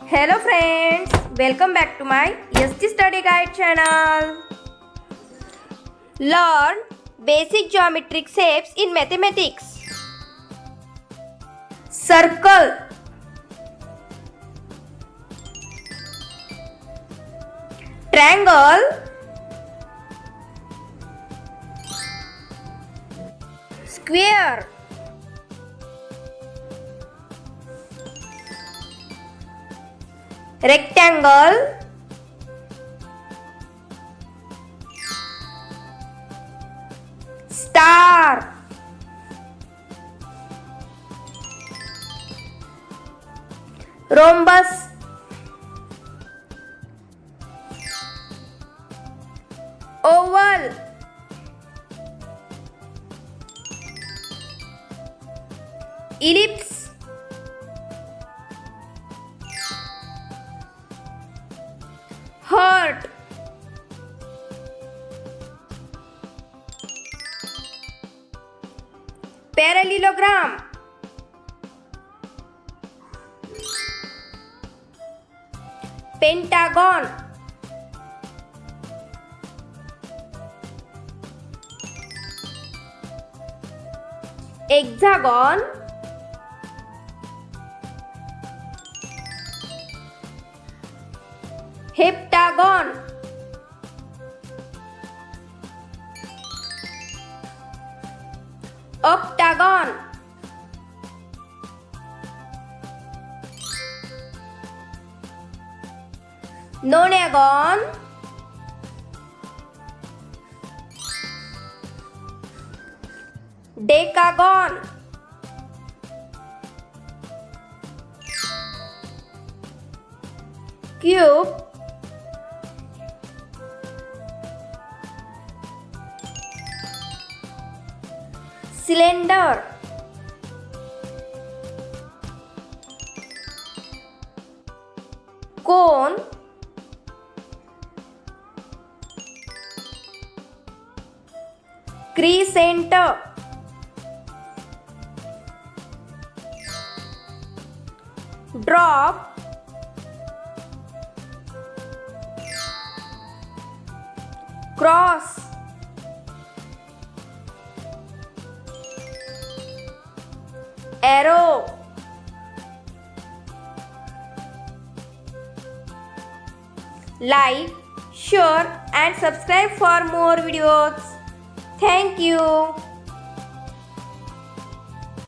Hello friends, welcome back to my ST Study Guide channel. Learn basic geometric shapes in mathematics. Circle, triangle, square, rectangle, star, rhombus, oval, ellipse, heart, parallelogram, Pentagon, Hexagon, Heptagon, Octagon, Nonagon, Decagon, cube, cylinder, cone, crescent, drop, cross, arrow. Like, share and subscribe for more videos. Thank you.